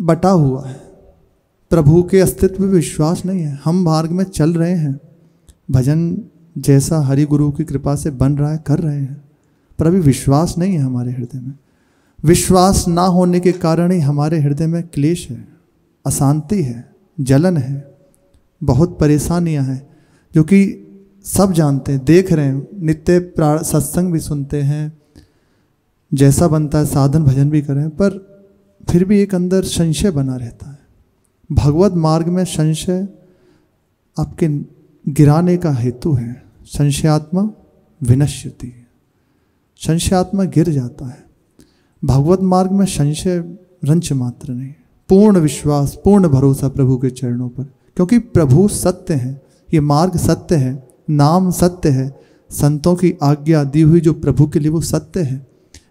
बटा हुआ है, प्रभु के अस्तित्व में विश्वास नहीं है। हम मार्ग में चल रहे हैं, भजन जैसा हरि गुरु की कृपा से बन रहा है कर रहे हैं, पर अभी विश्वास नहीं है हमारे हृदय में। विश्वास ना होने के कारण ही हमारे हृदय में क्लेश है, अशांति है, जलन है, बहुत परेशानियां हैं, जो कि सब जानते हैं, देख रहे हैं, नित्य सत्संग भी सुनते हैं, जैसा बनता है साधन भजन भी करें, पर फिर भी एक अंदर संशय बना रहता है। भगवत मार्ग में संशय आपके गिराने का हेतु है। संशयात्मा विनश्यति, संशयात्मा गिर जाता है। भगवत मार्ग में संशय रंच मात्र नहीं, पूर्ण विश्वास, पूर्ण भरोसा प्रभु के चरणों पर, क्योंकि प्रभु सत्य है, ये मार्ग सत्य है, नाम सत्य है, संतों की आज्ञा दी हुई जो प्रभु के लिए वो सत्य है,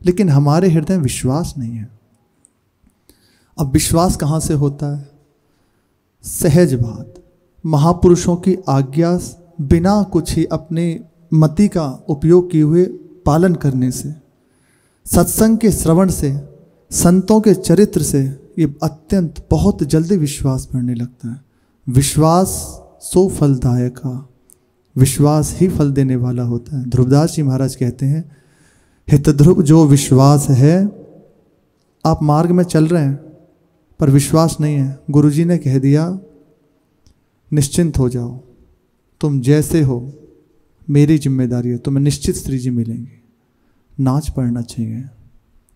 लेकिन हमारे हृदय में विश्वास नहीं है। अब विश्वास कहाँ से होता है? सहज बात, महापुरुषों की आज्ञा बिना कुछ ही अपने मति का उपयोग किए हुए पालन करने से, सत्संग के श्रवण से, संतों के चरित्र से ये अत्यंत बहुत जल्दी विश्वास बढ़ने लगता है। विश्वास सो फलदायक का, विश्वास ही फल देने वाला होता है। ध्रुवदास जी महाराज कहते हैं, हित ध्रुव जो विश्वास है। आप मार्ग में चल रहे हैं पर विश्वास नहीं है, गुरुजी ने कह दिया निश्चिंत हो जाओ, तुम जैसे हो मेरी जिम्मेदारी है, तुम्हें निश्चित श्री जी मिलेंगे, नाच पड़ना चाहिए।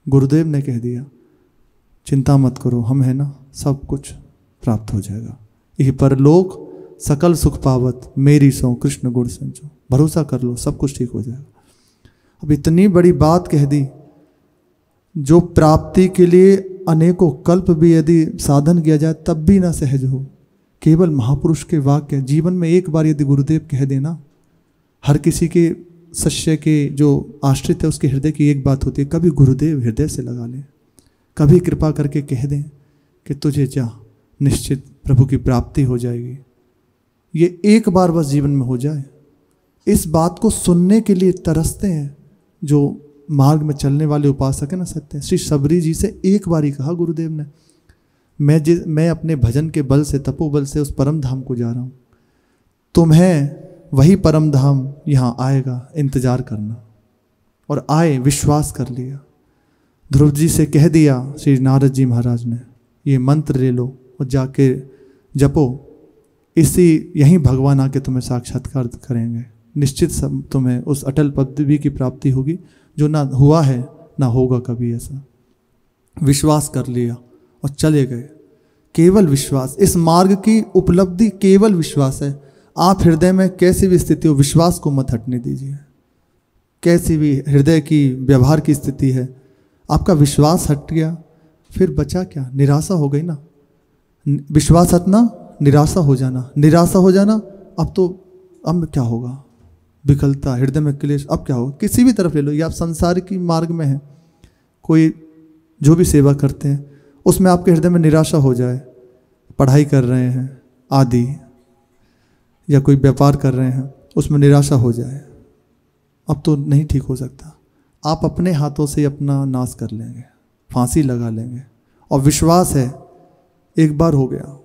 गुरुदेव ने कह दिया चिंता मत करो, हम है ना, सब कुछ प्राप्त हो जाएगा। यही परलोक सकल सुख पावत, मेरी सो कृष्ण गुण संचो, भरोसा कर लो सब कुछ ठीक हो जाएगा। अब इतनी बड़ी बात कह दी, जो प्राप्ति के लिए अनेकों कल्प भी यदि साधन किया जाए तब भी ना सहज हो। केवल महापुरुष के वाक्य जीवन में एक बार यदि गुरुदेव कह देना, हर किसी के शिष्य के जो आश्रित है उसके हृदय की एक बात होती है, कभी गुरुदेव हृदय से लगा लें, कभी कृपा करके कह दें कि तुझे जा, निश्चित प्रभु की प्राप्ति हो जाएगी। ये एक बार बस जीवन में हो जाए, इस बात को सुनने के लिए तरसते हैं जो मार्ग में चलने वाले उपासक है ना, सत्य। श्री सबरी जी से एक बार ही कहा गुरुदेव ने, मैं अपने भजन के बल से, तपोबल से उस परम धाम को जा रहा हूँ, तुम्हें वही परम धाम यहाँ आएगा, इंतजार करना। और आए, विश्वास कर लिया। ध्रुव जी से कह दिया श्री नारद जी महाराज ने, ये मंत्र ले लो और जाके जपो, इसी यहीं भगवान आके तुम्हें साक्षात्कार करेंगे, निश्चित सब तुम्हें उस अटल पदवी की प्राप्ति होगी जो ना हुआ है ना होगा कभी ऐसा। विश्वास कर लिया और चले गए। केवल विश्वास, इस मार्ग की उपलब्धि केवल विश्वास है। आप हृदय में कैसी भी स्थिति हो, विश्वास को मत हटने दीजिए। कैसी भी हृदय की व्यवहार की स्थिति है, आपका विश्वास हट गया, फिर बचा क्या? निराशा हो गई ना। विश्वास हटना, निराशा हो जाना, निराशा हो जाना, अब क्या होगा? विकलता, हृदय में क्लेश, अब क्या होगा? किसी भी तरफ ले लो, या आप संसार की मार्ग में हैं, कोई जो भी सेवा करते हैं उसमें आपके हृदय में निराशा हो जाए, पढ़ाई कर रहे हैं आदि, या कोई व्यापार कर रहे हैं उसमें निराशा हो जाए, अब तो नहीं ठीक हो सकता, आप अपने हाथों से अपना नाश कर लेंगे, फांसी लगा लेंगे। और विश्वास है एक बार हो गया,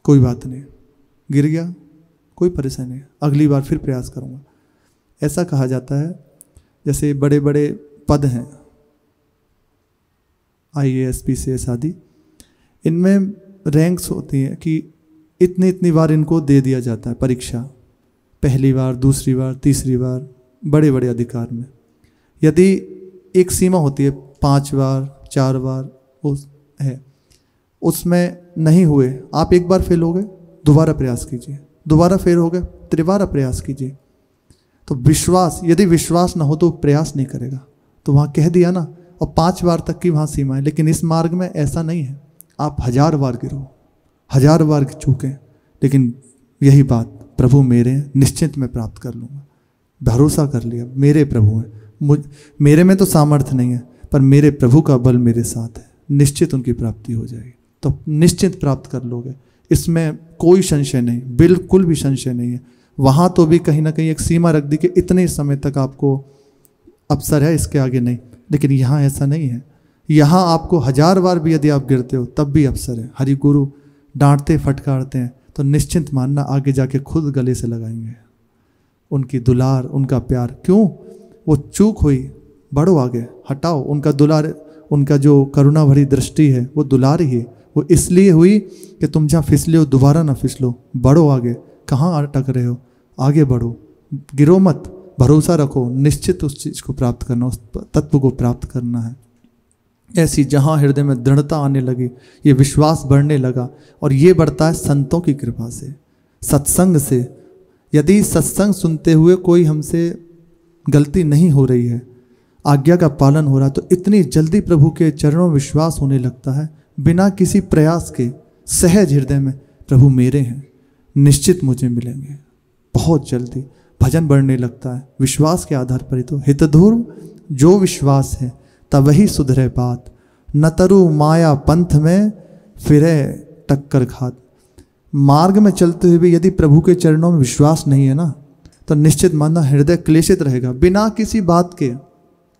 कोई बात नहीं, गिर गया, कोई परेशानी नहीं, अगली बार फिर प्रयास करूँगा। ऐसा कहा जाता है जैसे बड़े बड़े पद हैं, IAS PCS आदि, इनमें रैंक्स होती हैं कि इतनी इतनी बार इनको दे दिया जाता है परीक्षा, पहली बार, दूसरी बार, तीसरी बार, बड़े बड़े अधिकार में। यदि एक सीमा होती है 5 बार 4 बार वो है, उसमें नहीं हुए, आप एक बार फेल हो गए, दोबारा प्रयास कीजिए, दोबारा फेल हो गए, त्रिबारा प्रयास कीजिए। तो विश्वास, यदि विश्वास ना हो तो प्रयास नहीं करेगा। तो वहाँ कह दिया ना, और 5 बार तक की वहाँ सीमा है। लेकिन इस मार्ग में ऐसा नहीं है, आप 1000 बार गिरो, 1000 बार चूकें, लेकिन यही बात, प्रभु मेरे, निश्चित मैं प्राप्त कर लूँगा। भरोसा कर लिया, मेरे प्रभु हैं, मेरे में तो सामर्थ्य नहीं है, पर मेरे प्रभु का बल मेरे साथ है, निश्चित उनकी प्राप्ति हो जाएगी। तो निश्चित प्राप्त कर लोगे, इसमें कोई संशय नहीं, बिल्कुल भी संशय नहीं है। वहाँ तो भी कहीं ना कहीं एक सीमा रख दी कि इतने समय तक आपको अवसर है, इसके आगे नहीं। लेकिन यहाँ ऐसा नहीं है, यहाँ आपको 1000 बार भी यदि आप गिरते हो तब भी अवसर है। हरि गुरु डांटते फटकारते हैं तो निश्चिंत मानना आगे जाके खुद गले से लगाएंगे। उनकी दुलार, उनका प्यार, क्यों? वो चूक हुई, बढ़ो आगे, हटाओ उनका दुलार, उनका जो करुणा भरी दृष्टि है वो दुलार ही है। वो इसलिए हुई कि तुम जहाँ फिसले हो दोबारा ना फिसलो, बढ़ो आगे। कहाँ अटक रहे हो? आगे बढ़ो, गिरो मत, भरोसा रखो, निश्चित उस चीज़ को प्राप्त करना, उस तत्व को प्राप्त करना है। ऐसी जहाँ हृदय में दृढ़ता आने लगी, ये विश्वास बढ़ने लगा, और ये बढ़ता है संतों की कृपा से, सत्संग से। यदि सत्संग सुनते हुए कोई हमसे गलती नहीं हो रही है, आज्ञा का पालन हो रहा है, तो इतनी जल्दी प्रभु के चरणों में विश्वास होने लगता है, बिना किसी प्रयास के सहज हृदय में प्रभु मेरे हैं, निश्चित मुझे मिलेंगे। बहुत जल्दी भजन बढ़ने लगता है विश्वास के आधार पर ही। तो हितधुर जो विश्वास है तब वही सुधरे बात, न तरु माया पंथ में फिरे टक्कर खात। मार्ग में चलते हुए भी यदि प्रभु के चरणों में विश्वास नहीं है ना, तो निश्चित मानना हृदय क्लेशित रहेगा, बिना किसी बात के।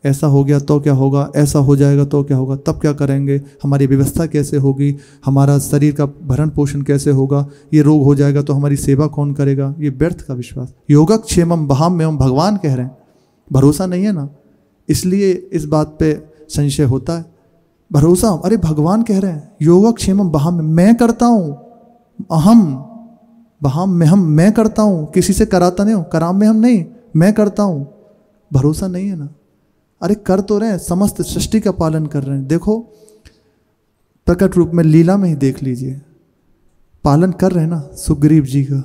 ऐसा हो गया तो क्या होगा, ऐसा हो जाएगा तो क्या होगा, तब क्या करेंगे, हमारी व्यवस्था कैसे होगी, हमारा शरीर का भरण पोषण कैसे होगा, ये रोग हो जाएगा तो हमारी सेवा कौन करेगा। ये व्यर्थ का विश्वास। योगक्षेमम वहाम्यम, भगवान कह रहे हैं, भरोसा नहीं है ना, इसलिए इस बात पे संशय होता है। भरोसा, अरे भगवान कह रहे हैं योगक्षेमम वहाम्यम, मैं करता हूँ, अहम वहाम में हम, मैं करता हूँ, किसी से कराता नहीं हूँ, कराम में हम नहीं, मैं करता हूँ। भरोसा नहीं है ना, अरे कर तो रहे हैं, समस्त सृष्टि का पालन कर रहे हैं। देखो प्रकट रूप में लीला में ही देख लीजिए, पालन कर रहे हैं ना सुग्रीव जी का,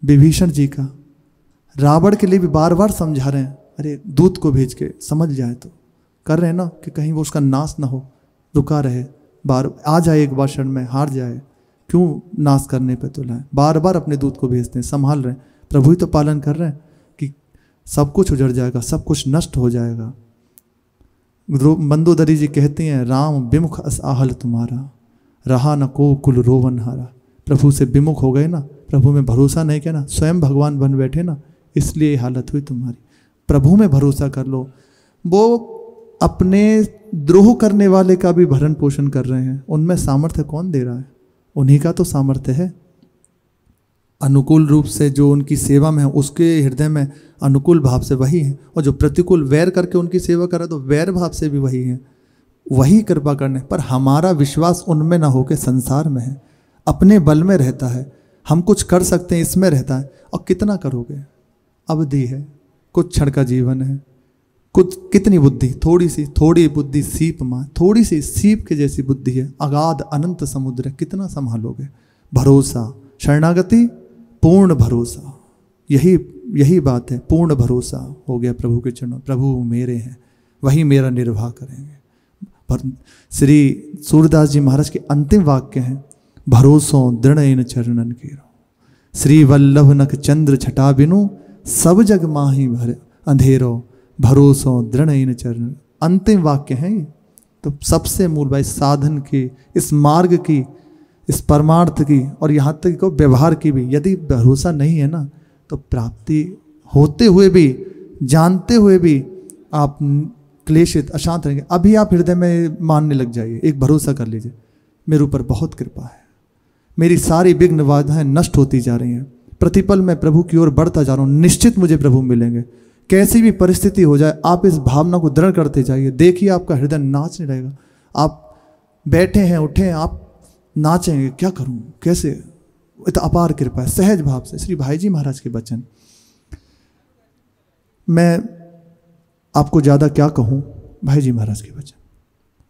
विभीषण जी का, रावण के लिए भी बार बार समझा रहे हैं, अरे दूत को भेज के समझ जाए तो, कर रहे हैं ना कि कहीं वो उसका नाश ना हो, रुका रहे, बार आ जाए, एक बार क्षण में हार जाए, क्यों नाश करने पे तो लाए, बार बार अपने दूत को भेजते हैं, संभाल रहे हैं। प्रभु ही तो पालन कर रहे हैं कि सब कुछ उजड़ जाएगा, सब कुछ नष्ट हो जाएगा। मंदोदरी जी कहती हैं, राम विमुख अस आहल तुम्हारा, रहा न को कुल रोवन हारा। प्रभु से विमुख हो गए ना, प्रभु में भरोसा नहीं किया ना, स्वयं भगवान बन बैठे ना, इसलिए हालत हुई तुम्हारी। प्रभु में भरोसा कर लो। वो अपने द्रोह करने वाले का भी भरण पोषण कर रहे हैं, उनमें सामर्थ्य कौन दे रहा है? उन्हीं का तो सामर्थ्य है। अनुकूल रूप से जो उनकी सेवा में है, उसके हृदय में अनुकूल भाव से वही है, और जो प्रतिकूल वैर करके उनकी सेवा कर रहा है तो वैर भाव से भी वही है। वही कृपा करने पर हमारा विश्वास उनमें ना होकर संसार में है, अपने बल में रहता है, हम कुछ कर सकते हैं इसमें रहता है। और कितना करोगे, अवधि है, कुछ क्षण का जीवन है, कुछ कितनी बुद्धि, थोड़ी बुद्धि सीप माँ, थोड़ी सी सीप के जैसी बुद्धि है, अगाध अनंत समुद्र है, कितना संभालोगे। भरोसा, शरणागति, पूर्ण भरोसा, यही बात है, पूर्ण भरोसा हो गया प्रभु के चरणों। प्रभु मेरे हैं, वही मेरा निर्वाह करेंगे। पर श्री सूरदास जी महाराज के अंतिम वाक्य हैं, भरोसों दृढ़ इन चरणन के, श्री वल्लभ नख चंद्र छटा बिनु, सब जग माही भर अंधेरो, भरोसों दृढ़ इन चरण। अंतिम वाक्य है ये। तो सबसे मूल भाई साधन की, इस मार्ग की, इस परमार्थ की, और यहाँ तक को व्यवहार की भी यदि भरोसा नहीं है ना, तो प्राप्ति होते हुए भी, जानते हुए भी आप क्लेशित अशांत रहेंगे। अभी आप हृदय में मानने लग जाइए, एक भरोसा कर लीजिए, मेरे ऊपर बहुत कृपा है, मेरी सारी विघ्न बाधाएं नष्ट होती जा रही हैं, प्रतिपल मैं प्रभु की ओर बढ़ता जा रहा हूँ, निश्चित मुझे प्रभु मिलेंगे। कैसी भी परिस्थिति हो जाए, आप इस भावना को दृढ़ करते जाइए, देखिए आपका हृदय नाचने लगेगा। आप बैठे हैं, उठे हैं, आप नाचेंगे, क्या करूं, कैसे, इतना अपार कृपा है, सहज भाव से। श्री भाई जी महाराज के वचन, मैं आपको ज़्यादा क्या कहूं, भाई जी महाराज के वचन,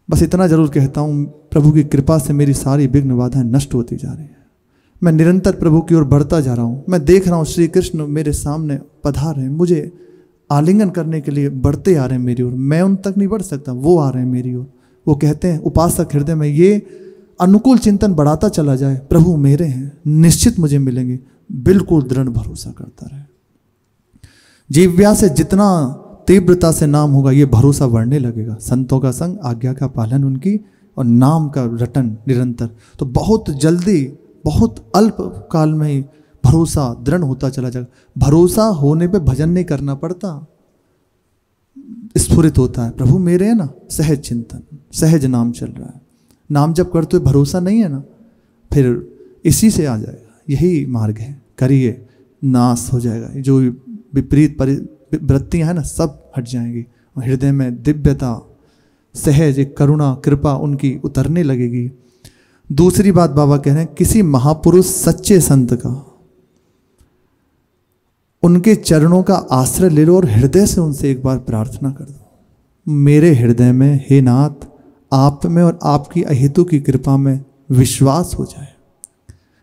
बस इतना जरूर कहता हूं, प्रभु की कृपा से मेरी सारी विघ्न बाधाएं नष्ट होती जा रही हैं, मैं निरंतर प्रभु की ओर बढ़ता जा रहा हूं। मैं देख रहा हूं श्री कृष्ण मेरे सामने पधार रहे हैं, मुझे आलिंगन करने के लिए बढ़ते आ रहे हैं मेरी ओर, मैं उन तक नहीं बढ़ सकता, वो आ रहे हैं मेरी ओर। वो कहते हैं उपासक हृदय में ये अनुकूल चिंतन बढ़ाता चला जाए, प्रभु मेरे हैं, निश्चित मुझे मिलेंगे, बिल्कुल दृढ़ भरोसा करता रहे। जीव्या से जितना तीव्रता से नाम होगा, ये भरोसा बढ़ने लगेगा। संतों का संग, आज्ञा का पालन उनकी, और नाम का रटन निरंतर, तो बहुत जल्दी, बहुत अल्प काल में ही भरोसा दृढ़ होता चला जाएगा। भरोसा होने पे भजन नहीं करना पड़ता, स्फुरित होता है, प्रभु मेरे है ना, सहज चिंतन, सहज नाम चल रहा है, नाम जब करते हुए भरोसा नहीं है ना, फिर इसी से आ जाएगा। यही मार्ग है, करिए नाश हो जाएगा, जो विपरीत वृत्तियां हैं ना सब हट जाएंगी, और हृदय में दिव्यता, सहज एक करुणा कृपा उनकी उतरने लगेगी। दूसरी बात बाबा कह रहे हैं, किसी महापुरुष सच्चे संत का, उनके चरणों का आश्रय ले लो और हृदय से उनसे एक बार प्रार्थना कर दो, मेरे हृदय में हे नाथ आप में और आपकी अहेतु की कृपा में विश्वास हो जाए।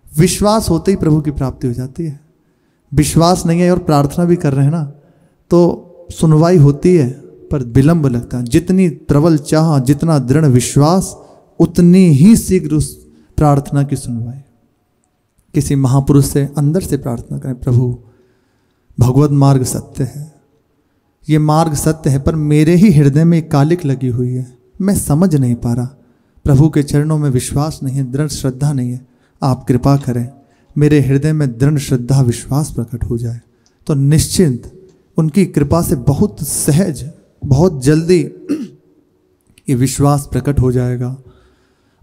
विश्वास होते ही प्रभु की प्राप्ति हो जाती है। विश्वास नहीं है और प्रार्थना भी कर रहे हैं ना, तो सुनवाई होती है पर विलंब लगता है। जितनी प्रबल चाह, जितना दृढ़ विश्वास, उतनी ही शीघ्र उस प्रार्थना की सुनवाई। किसी महापुरुष से अंदर से प्रार्थना करें, प्रभु भगवत मार्ग सत्य है, ये मार्ग सत्य है, पर मेरे ही हृदय में एक कालिक लगी हुई है, मैं समझ नहीं पा रहा, प्रभु के चरणों में विश्वास नहीं है, दृढ़ श्रद्धा नहीं है, आप कृपा करें मेरे हृदय में दृढ़ श्रद्धा विश्वास प्रकट हो जाए। तो निश्चिंत उनकी कृपा से बहुत सहज, बहुत जल्दी ये विश्वास प्रकट हो जाएगा।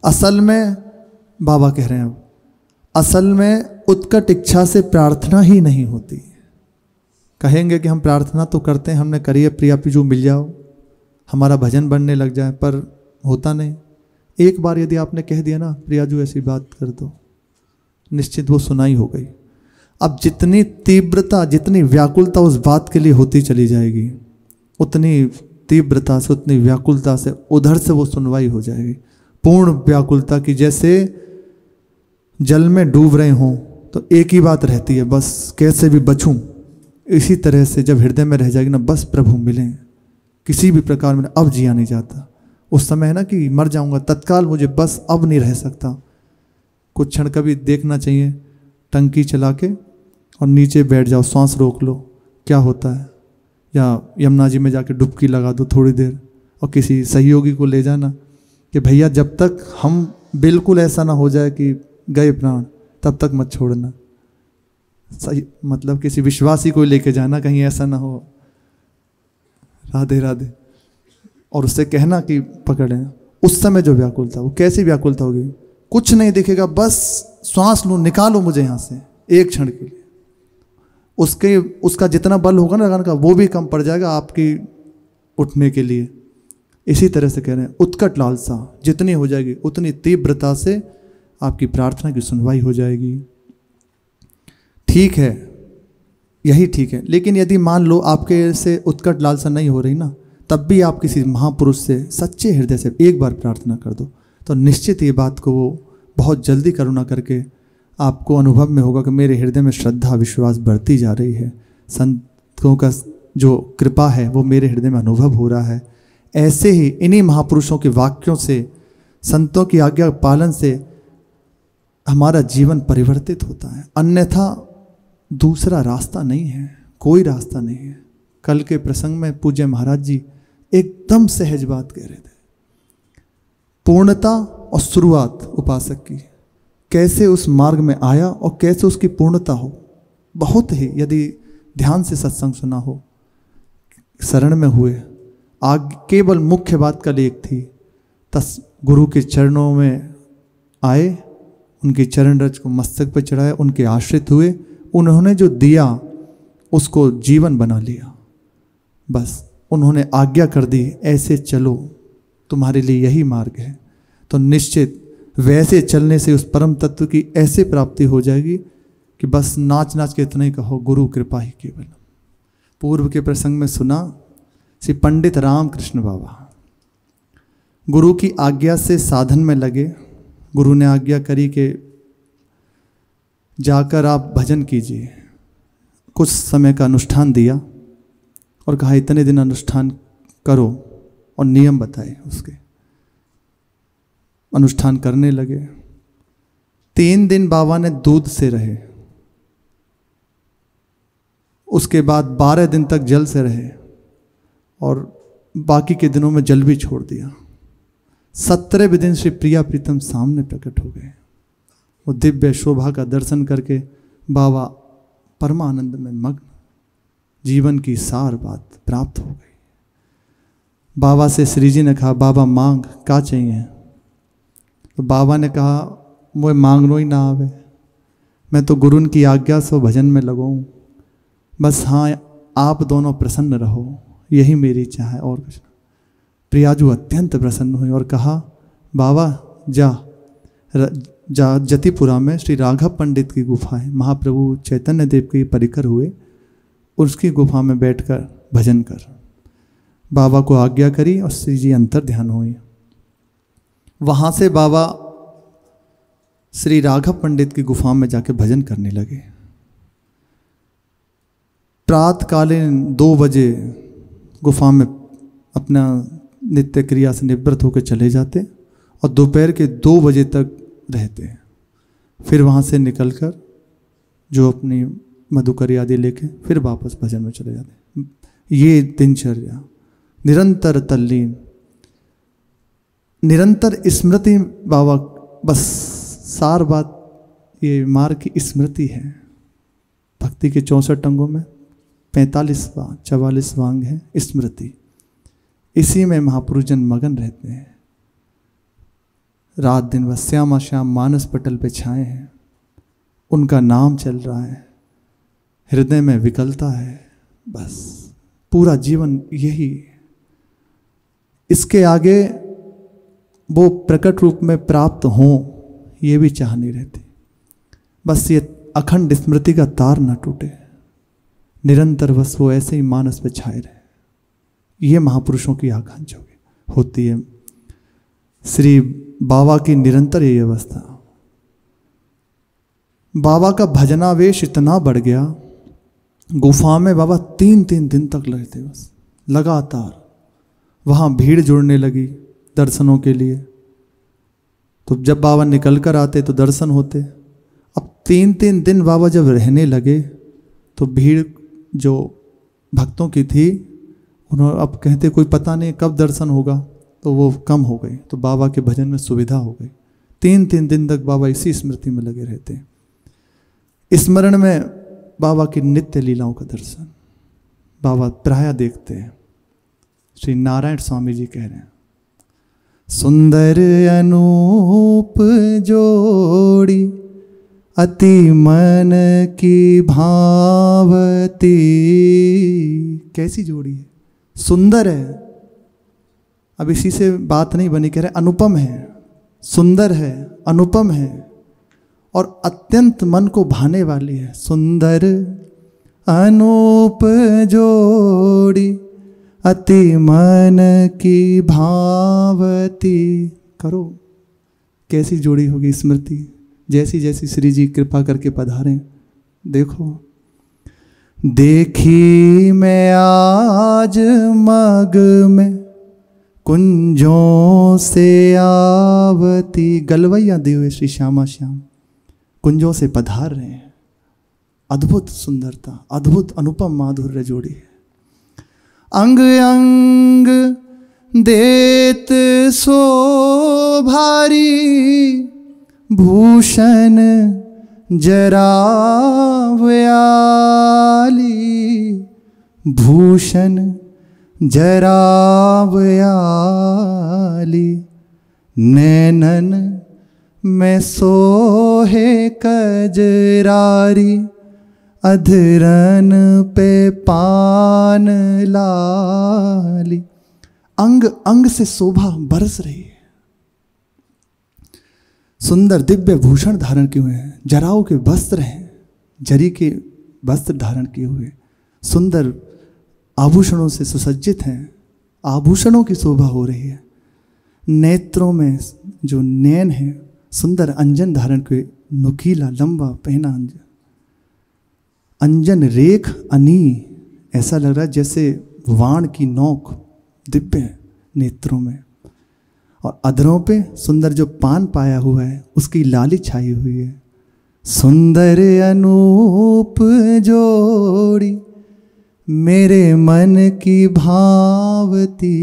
असल में बाबा कह रहे हैं, असल में उत्कट इच्छा से प्रार्थना ही नहीं होती। कहेंगे कि हम प्रार्थना तो करते हैं, हमने करी है, प्रिया पिजू मिल जाओ, हमारा भजन बनने लग जाए, पर होता नहीं। एक बार यदि आपने कह दिया ना, प्रियाजू ऐसी बात कर दो, निश्चित वो सुनाई हो गई। अब जितनी तीव्रता, जितनी व्याकुलता उस बात के लिए होती चली जाएगी, उतनी तीव्रता से, उतनी व्याकुलता से उधर से वो सुनवाई हो जाएगी। पूर्ण व्याकुलता की, जैसे जल में डूब रहे हों तो एक ही बात रहती है, बस कैसे भी बचूं। इसी तरह से जब हृदय में रह जाएगी ना, बस प्रभु मिलें, किसी भी प्रकार में अब जिया नहीं जाता। उस समय है ना कि मर जाऊंगा, तत्काल मुझे बस अब नहीं रह सकता। कुछ क्षण कभी देखना चाहिए, टंकी चला के और नीचे बैठ जाओ, सांस रोक लो, क्या होता है। या यमुना जी में जाके डुबकी लगा दो थोड़ी देर, और किसी सहयोगी को ले जाना कि भैया जब तक हम बिल्कुल ऐसा ना हो जाए कि गए प्राण, तब तक मत छोड़ना। सही मतलब किसी विश्वासी को लेके जाना, कहीं ऐसा ना हो, राधे राधे, और उससे कहना कि पकड़े। उस समय जो व्याकुलता, वो कैसी व्याकुलता होगी, कुछ नहीं दिखेगा, बस श्वास लो, निकालो मुझे यहाँ से एक क्षण के लिए। उसका जितना बल होगा ना लगाने का, वो भी कम पड़ जाएगा आपकी उठने के लिए। इसी तरह से कह रहे हैं, उत्कट लालसा जितनी हो जाएगी, उतनी तीव्रता से आपकी प्रार्थना की सुनवाई हो जाएगी। ठीक है, यही ठीक है। लेकिन यदि मान लो आपके से उत्कट लालसा नहीं हो रही ना, तब भी आप किसी महापुरुष से सच्चे हृदय से एक बार प्रार्थना कर दो, तो निश्चित ये बात को वो बहुत जल्दी करुणा करके आपको अनुभव में होगा कि मेरे हृदय में श्रद्धा विश्वास बढ़ती जा रही है, संतों का जो कृपा है वो मेरे हृदय में अनुभव हो रहा है। ऐसे ही इन्हीं महापुरुषों के वाक्यों से, संतों की आज्ञा पालन से हमारा जीवन परिवर्तित होता है, अन्यथा दूसरा रास्ता नहीं है, कोई रास्ता नहीं है। कल के प्रसंग में पूज्य महाराज जी एकदम सहज बात कह रहे थे, पूर्णता और शुरुआत उपासक की, कैसे उस मार्ग में आया और कैसे उसकी पूर्णता हो। बहुत ही यदि ध्यान से सत्संग सुना हो, शरण में हुए, केवल मुख्य बात कल एक थी, गुरु के चरणों में आए, उनके चरण रज को मस्तक पर चढ़ाया, उनके आश्रित हुए, उन्होंने जो दिया उसको जीवन बना लिया। बस उन्होंने आज्ञा कर दी, ऐसे चलो, तुम्हारे लिए यही मार्ग है। तो निश्चित वैसे चलने से उस परम तत्व की ऐसे प्राप्ति हो जाएगी कि बस नाच नाच के इतना ही कहो, गुरु कृपा ही केवल। पूर्व के प्रसंग में सुना, श्री पंडित रामकृष्ण बाबा गुरु की आज्ञा से साधन में लगे। गुरु ने आज्ञा करी कि जाकर आप भजन कीजिए। कुछ समय का अनुष्ठान दिया और कहा इतने दिन अनुष्ठान करो, और नियम बताए उसके। अनुष्ठान करने लगे। 3 दिन बाबा ने दूध से रहे, उसके बाद 12 दिन तक जल से रहे, और बाकी के दिनों में जल भी छोड़ दिया। 17वें दिन श्री प्रिया प्रीतम सामने प्रकट हो गए। वो दिव्य शोभा का दर्शन करके बाबा परमानंद में मग्न, जीवन की सार बात प्राप्त हो गई। बाबा से श्री जी ने कहा, बाबा मांग क्या चाहिए? तो बाबा ने कहा, मुझे मांगनो ही ना आवे, मैं तो गुरुन की आज्ञा से भजन में लगाऊँ, बस हाँ आप दोनों प्रसन्न रहो, यही मेरी इच्छा है और कुछ। प्रियाजू अत्यंत प्रसन्न हुई और कहा, बाबा जा जतिपुरा में श्री राघव पंडित की गुफा है, महाप्रभु चैतन्य देव के परिकर हुए, उसकी गुफा में बैठकर भजन कर। बाबा को आज्ञा करी और श्री जी अंतर ध्यान हुई। वहाँ से बाबा श्री राघव पंडित की गुफा में जाके भजन करने लगे। प्रातकालीन 2 बजे गुफा में अपना नित्य क्रिया से निवृत्त होकर चले जाते और दोपहर के 2 बजे तक रहते। फिर वहाँ से निकलकर जो अपनी मधुकरी आदि लेके फिर वापस भजन में चले जाते। ये दिनचर्या निरंतर तल्लीन, निरंतर स्मृति। बाबा बस सार बात ये मार्ग की स्मृति है। भक्ति के 64 अंगों में 44वां अंग है स्मृति। इसी में महापुरुष जन मगन रहते हैं। रात दिन वह श्यामा श्याम मानस पटल पे छाए हैं, उनका नाम चल रहा है, हृदय में विकलता है, बस पूरा जीवन यही। इसके आगे वो प्रकट रूप में प्राप्त हों ये भी चाह नहीं रहती। बस ये अखंड स्मृति का तार ना टूटे, निरंतर बस वो ऐसे ही मानस पे छाए रहे। ये महापुरुषों की आकांक्षा होती है। श्री बाबा की निरंतर यही अवस्था। बाबा का भजनावेश इतना बढ़ गया, गुफा में बाबा 3-3 दिन तक रहते बस लगातार। वहाँ भीड़ जुड़ने लगी दर्शनों के लिए, तो जब बाबा निकल कर आते तो दर्शन होते। अब 3-3 दिन बाबा जब रहने लगे तो भीड़ जो भक्तों की थी उन्होंने अब कहते कोई पता नहीं कब दर्शन होगा, तो वो कम हो गई। तो बाबा के भजन में सुविधा हो गई। 3-3 दिन तक बाबा इसी स्मृति में लगे रहते। स्मरण में बाबा की नित्य लीलाओं का दर्शन बाबा प्रायः देखते हैं। श्री नारायण स्वामी जी कह रहे हैं, सुंदर अनूप जोड़ी अति मन की भावती। कैसी जोड़ी है, सुंदर है। अब इसी से बात नहीं बनी, कह रहे अनुपम है, सुंदर है, अनुपम है और अत्यंत मन को भाने वाली है। सुंदर अनूप जोड़ी अति मन की भावती। करो कैसी जोड़ी होगी स्मृति, जैसी जैसी श्री जी कृपा करके पधारें। देखो, देखी मैं आज मग में कुंजों से आवती। गलवैया देवे श्री श्यामा श्याम कुंजों से पधार रहे हैं। अद्भुत सुंदरता, अद्भुत अनुपम माधुर्य जोड़ी है। अंग अंग देत सो भारी भूषण जरावयाली। भूषण जरावयाली नैनन में सोहे कजरारी। अधरन पे पान लाली। अंग अंग से शोभा बरस रही है। सुंदर दिव्य भूषण धारण किए हुए हैं, जराओं के वस्त्र हैं, जरी के वस्त्र धारण किए हुए, सुंदर आभूषणों से सुसज्जित हैं। आभूषणों की शोभा हो रही है। नेत्रों में जो नैन है, सुंदर अंजन धारण किए, नुकीला लंबा पहना अंजन, अंजन रेख अनी। ऐसा लग रहा है जैसे वाण की नोक दिव्य नेत्रों में। और अधरों पे सुंदर जो पान पाया हुआ है उसकी लाली छाई हुई है। सुंदर अनूप जोड़ी मेरे मन की भावती।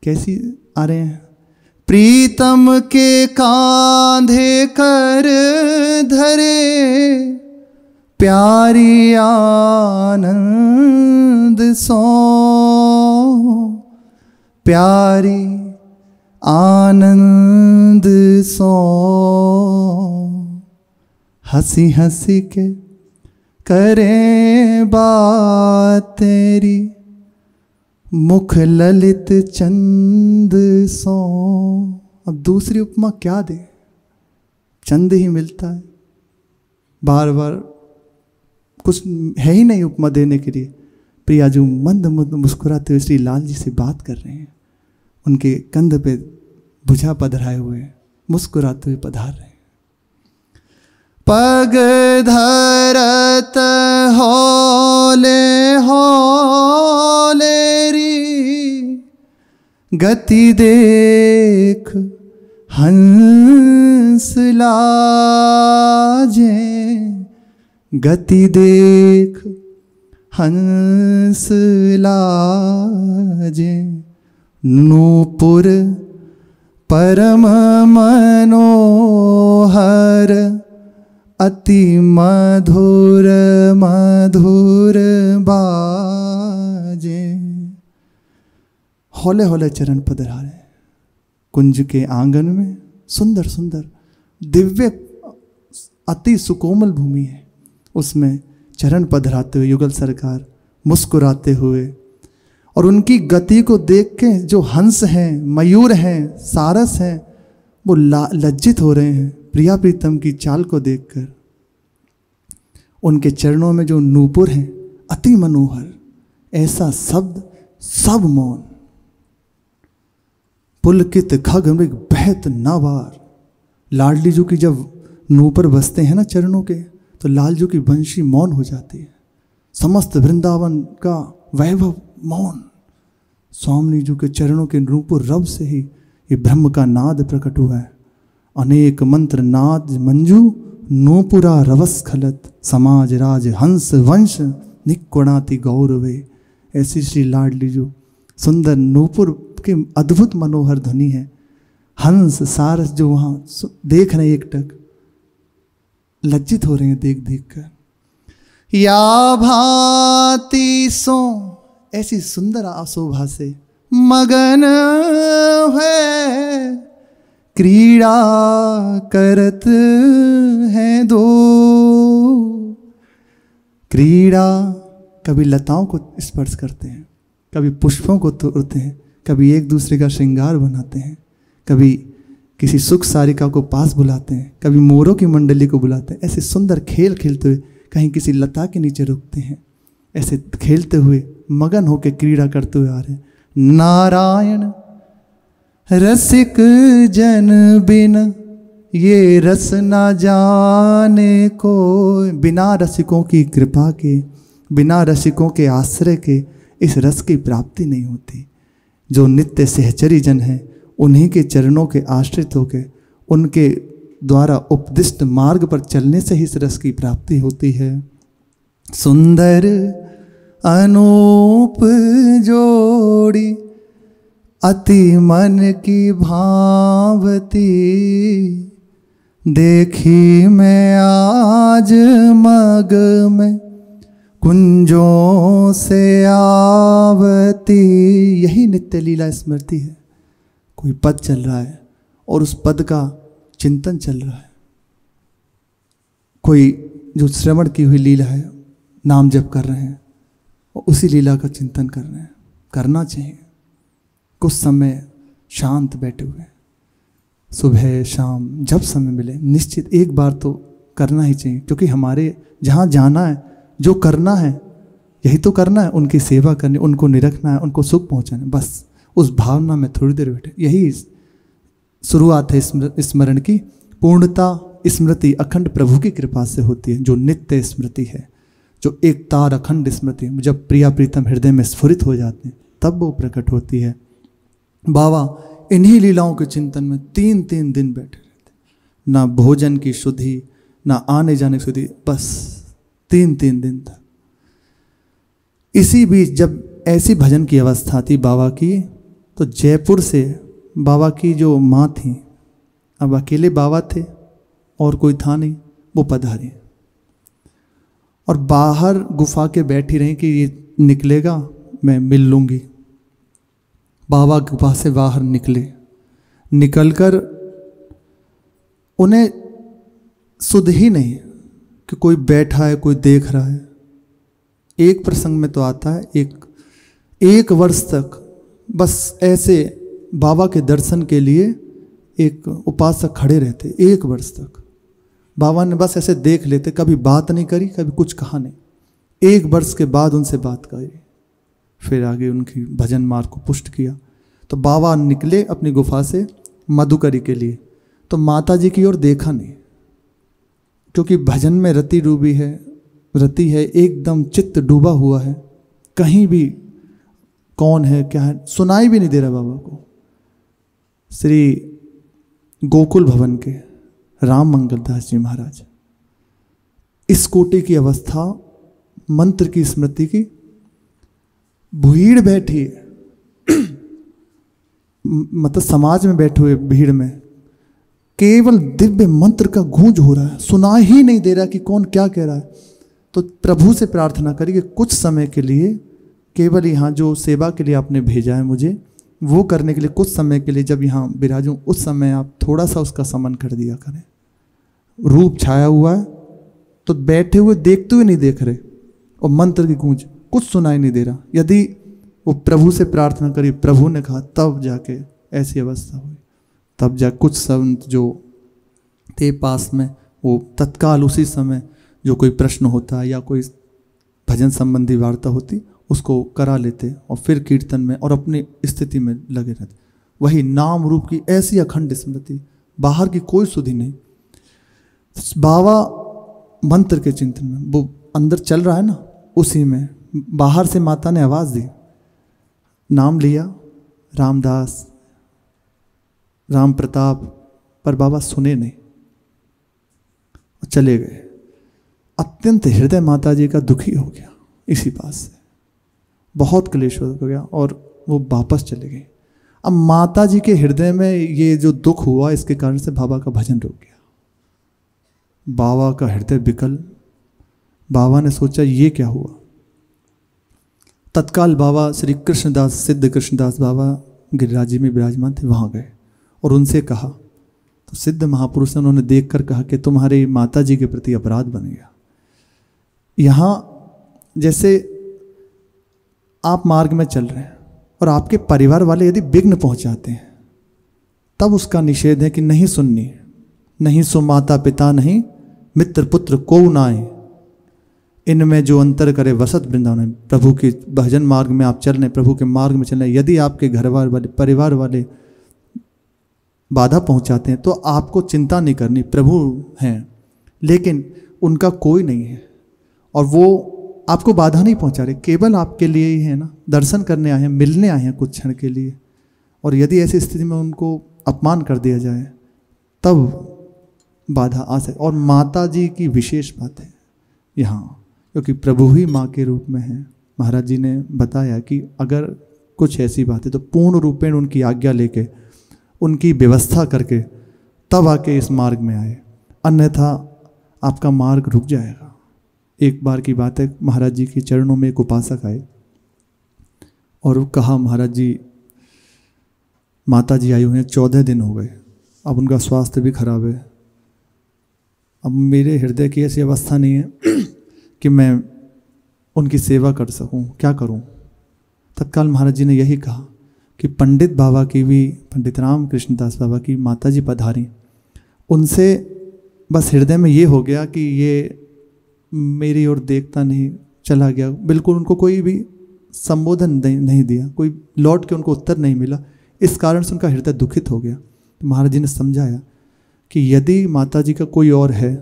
कैसी आ रहे हैं। प्रीतम के कांधे कर धरे प्यारी आनंद सो। प्यारी आनंद सो हंसी हंसी के करे बात तेरी, मुख ललित चंद सो। अब दूसरी उपमा क्या दे, चंद ही मिलता है, बार बार कुछ है ही नहीं उपमा देने के लिए। प्रियाजू मंद मंद मुस्कुराते हुए श्री लाल जी से बात कर रहे हैं, उनके कंध पे भुजा पधराए हुए मुस्कुराते हुए पधार रहे हैं। पग धरत होले होले री, गति देख हंस लाजे, गति देख हंस लाजे। नूपुर परम मनोहर, अति मधुर मधुर बाजे। हौले हौले चरण पधरा रहे कुंज के आंगन में। सुंदर सुंदर दिव्य अति सुकोमल भूमि है, उसमें चरण पधराते हुए युगल सरकार मुस्कुराते हुए, और उनकी गति को देख के जो हंस हैं, मयूर हैं, सारस हैं, वो लज्जित हो रहे हैं प्रिया प्रीतम की चाल को देखकर। उनके चरणों में जो नूपुर हैं अति मनोहर, ऐसा शब्द सब मौन। पुलकित खग मृग बहत नावार। लाडली जी की जब नूपुर बसते हैं ना चरणों के, तो लालजू की बंशी मौन हो जाती है, समस्त वृंदावन का वैभव मौन। स्वामी जी के चरणों के नूपुर रब से ही ये ब्रह्म का नाद प्रकट हुआ है। अनेक मंत्र नाद मंजू, नूपुरा रवस खलत, समाज राज हंस वंश, निकोणाति गौरवे। ऐसी श्री लाडली जो सुंदर नूपुर की अद्भुत मनोहर ध्वनि है। हंस सारस जो वहाँ देख रहे एकटक लज्जित हो रहे हैं देख देख कर। या भांति सो, ऐसी सुंदर आशोभा से मगन है, क्रीड़ा करत हैं दो। क्रीड़ा, कभी लताओं को स्पर्श करते हैं, कभी पुष्पों को तोड़ते हैं, कभी एक दूसरे का श्रृंगार बनाते हैं, कभी किसी सुख सारिका को पास बुलाते हैं, कभी मोरों की मंडली को बुलाते हैं। ऐसे सुंदर खेल खेलते हुए कहीं किसी लता के नीचे रुकते हैं, ऐसे खेलते हुए मगन होकर क्रीड़ा करते हुए आ रहे हैं। नारायण रसिक जन बिन, ये रस न जाने को। बिना रसिकों की कृपा के, बिना रसिकों के आश्रय के इस रस की प्राप्ति नहीं होती। जो नित्य सहचरी जन हैं, उन्हीं के चरणों के आश्रित होकर उनके द्वारा उपदिष्ट मार्ग पर चलने से ही इस रस की प्राप्ति होती है। सुंदर अनूप जोड़ी, अति मन की भावती, देखी मैं आज मग में कुंजों से आवती। यही नित्य लीला स्मृति है। कोई पद चल रहा है और उस पद का चिंतन चल रहा है, कोई जो श्रवण की हुई लीला है, नाम जप कर रहे हैं और उसी लीला का चिंतन कर रहे हैं। करना चाहिए। कुछ समय शांत बैठे हुए, सुबह शाम जब समय मिले निश्चित एक बार तो करना ही चाहिए, क्योंकि हमारे जहाँ जाना है, जो करना है यही तो करना है। उनकी सेवा करनी, उनको निरखना है, उनको सुख पहुँचाना, बस उस भावना में थोड़ी देर बैठे। यही शुरुआत है स्मरण की। पूर्णता स्मृति अखंड प्रभु की कृपा से होती है, जो नित्य स्मृति है, जो एक तार अखंड स्मृति है। जब प्रिया प्रीतम हृदय में स्फुरित हो जाते हैं तब वो प्रकट होती है। बाबा इन्हीं लीलाओं के चिंतन में 3-3 दिन बैठे रहते, ना भोजन की शुद्धि, ना आने जाने की शुद्धि, बस 3-3 दिन तक। इसी बीच जब ऐसी भजन की अवस्था थी बाबा की, तो जयपुर से बाबा की जो माँ थी, अब अकेले बाबा थे और कोई था नहीं, वो पधारी और बाहर गुफा के बैठी रही कि ये निकलेगा मैं मिल लूँगी। बाबा गुफा से बाहर निकले। निकलकर उन्हें सुध ही नहीं कि कोई बैठा है, कोई देख रहा है। एक प्रसंग में तो आता है, एक वर्ष तक बस ऐसे बाबा के दर्शन के लिए एक उपासक खड़े रहते। 1 वर्ष तक बाबा ने बस ऐसे देख लेते, कभी बात नहीं करी, कभी कुछ कहा नहीं। 1 वर्ष के बाद उनसे बात करी, फिर आगे उनकी भजन मार्ग को पुष्ट किया। तो बाबा निकले अपनी गुफा से मधुकरी के लिए, तो माता जी की ओर देखा नहीं, क्योंकि भजन में रति डूबी है, रति है, एकदम चित्त डूबा हुआ है। कहीं भी कौन है क्या है सुनाई भी नहीं दे रहा बाबा को। श्री गोकुल भवन के राम मंगलदास जी महाराज, इस कोटि की अवस्था, मंत्र की स्मृति की, भीड़ बैठी है, मतलब समाज में बैठे हुए भीड़ में केवल दिव्य मंत्र का गूंज हो रहा है, सुना ही नहीं दे रहा कि कौन क्या कह रहा है। तो प्रभु से प्रार्थना करिए कि कुछ समय के लिए केवल यहाँ जो सेवा के लिए आपने भेजा है मुझे, वो करने के लिए कुछ समय के लिए जब यहाँ विराजूं, उस समय आप थोड़ा सा उसका समन कर दिया करें। रूप छाया हुआ है तो बैठे हुए देखते हुए नहीं देख रहे, और मंत्र की गूंज कुछ सुनाई नहीं दे रहा। यदि वो प्रभु से प्रार्थना करी, प्रभु ने कहा, तब जाके ऐसी अवस्था हुई। तब जा कुछ संत जो थे पास में, वो तत्काल उसी समय जो कोई प्रश्न होता या कोई भजन संबंधी वार्ता होती उसको करा लेते, और फिर कीर्तन में और अपनी स्थिति में लगे रहते। वही नाम रूप की ऐसी अखंड स्मृति, बाहर की कोई सुधि नहीं। बाबा मंत्र के चिंतन में, वो अंदर चल रहा है ना, उसी में बाहर से माता ने आवाज़ दी, नाम लिया, रामदास, राम प्रताप, पर बाबा सुने नहीं और चले गए। अत्यंत हृदय माता जी का दुखी हो गया इसी बात से, बहुत क्लेश हो गया और वो वापस चले गए। अब माता जी के हृदय में ये जो दुख हुआ, इसके कारण से बाबा का भजन रुक गया। बाबा का हृदय विकल। बाबा ने सोचा ये क्या हुआ। तत्काल बाबा श्री कृष्णदास, सिद्ध कृष्णदास बाबा गिरिराज जी में विराजमान थे, वहाँ गए और उनसे कहा। तो सिद्ध महापुरुष ने उन्होंने देखकर कहा कि तुम्हारी माता जी के प्रति अपराध बन गया। यहाँ जैसे आप मार्ग में चल रहे हैं और आपके परिवार वाले यदि विघ्न पहुंचाते हैं, तब उसका निषेध है कि नहीं सुननी, नहीं सो माता पिता नहीं, मित्र पुत्र को नाए, इनमें जो अंतर करे वसत वृंदावन। प्रभु के भजन मार्ग में आप चल रहे, प्रभु के मार्ग में चल रहे, यदि आपके घर वाले परिवार वाले बाधा पहुंचाते हैं तो आपको चिंता नहीं करनी, प्रभु हैं, लेकिन उनका कोई नहीं है और वो आपको बाधा नहीं पहुंचा रहे, केवल आपके लिए ही है ना, दर्शन करने आए हैं, मिलने आए हैं कुछ क्षण के लिए। और यदि ऐसी स्थिति में उनको अपमान कर दिया जाए तब बाधा आ सके। और माता जी की विशेष बात है यहाँ, क्योंकि प्रभु ही माँ के रूप में है। महाराज जी ने बताया कि अगर कुछ ऐसी बात है तो पूर्ण रूपेण उनकी आज्ञा लेके, उनकी व्यवस्था करके तब आके इस मार्ग में आए, अन्यथा आपका मार्ग रुक जाएगा। एक बार की बात है, महाराज जी के चरणों में एक उपासक आए और कहा, महाराज जी माता जी आई हुई हैं, 14 दिन हो गए, अब उनका स्वास्थ्य भी खराब है, अब मेरे हृदय की ऐसी अवस्था नहीं है कि मैं उनकी सेवा कर सकूं, क्या करूं। तत्काल महाराज जी ने यही कहा कि पंडित बाबा की भी, पंडित राम कृष्णदास बाबा की माता जी पधारी, उनसे बस हृदय में ये हो गया कि ये मेरी ओर देखता नहीं, चला गया। बिल्कुल उनको कोई भी संबोधन नहीं दिया, कोई लौट के उनको उत्तर नहीं मिला। इस कारण से उनका हृदय दुखित हो गया। तो महाराज जी ने समझाया कि यदि माता जी का कोई और है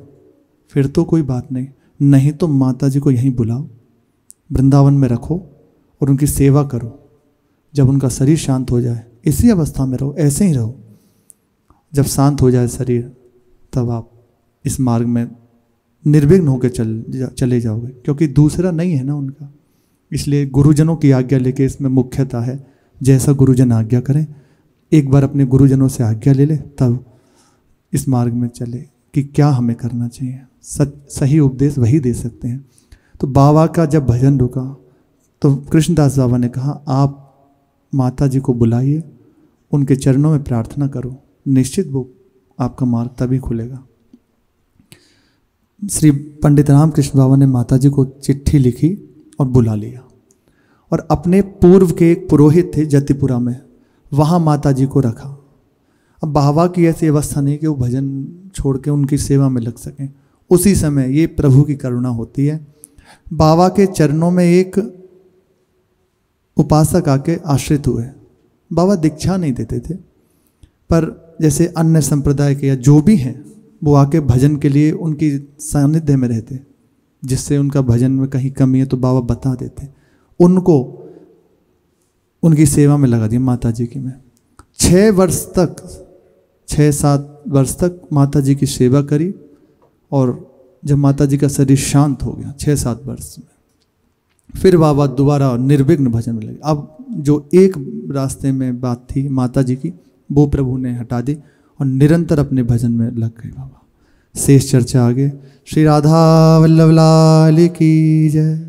फिर तो कोई बात नहीं, नहीं तो माता जी को यहीं बुलाओ, वृंदावन में रखो और उनकी सेवा करो। जब उनका शरीर शांत हो जाए, इसी अवस्था में रहो, ऐसे ही रहो, जब शांत हो जाए शरीर तब आप इस मार्ग में निर्विघ्न होकर चले जाओगे, क्योंकि दूसरा नहीं है ना उनका। इसलिए गुरुजनों की आज्ञा लेके इसमें मुख्यता है, जैसा गुरुजन आज्ञा करें, एक बार अपने गुरुजनों से आज्ञा ले ले तब इस मार्ग में चले कि क्या हमें करना चाहिए। सही उपदेश वही दे सकते हैं। तो बाबा का जब भजन रुका तो कृष्णदास बाबा ने कहा, आप माता जी को बुलाइए, उनके चरणों में प्रार्थना करो, निश्चित वो आपका मार्ग तभी खुलेगा। श्री पंडित रामकृष्ण बाबा ने माता जी को चिट्ठी लिखी और बुला लिया, और अपने पूर्व के एक पुरोहित थे जतिपुरा में, वहाँ माता जी को रखा। अब बाबा की ऐसी अवस्था नहीं कि वो भजन छोड़ के उनकी सेवा में लग सकें। उसी समय ये प्रभु की करुणा होती है, बाबा के चरणों में एक उपासक आके आश्रित हुए। बाबा दीक्षा नहीं देते थे, पर जैसे अन्य संप्रदाय के या जो भी हैं वो आके भजन के लिए उनकी सानिध्य में रहते, जिससे उनका भजन में कहीं कमी है तो बाबा बता देते। उनको उनकी सेवा में लगा दिया माता जी की। में 6-7 वर्ष तक माता जी की सेवा करी, और जब माता जी का शरीर शांत हो गया 6-7 वर्ष में, फिर बाबा दोबारा निर्विघ्न भजन में लगे। अब जो एक रास्ते में बात थी माता जी की, वो प्रभु ने हटा दी और निरंतर अपने भजन में लग गए बाबा। शेष चर्चा आगे। श्री राधा वल्लभ लाल की जय।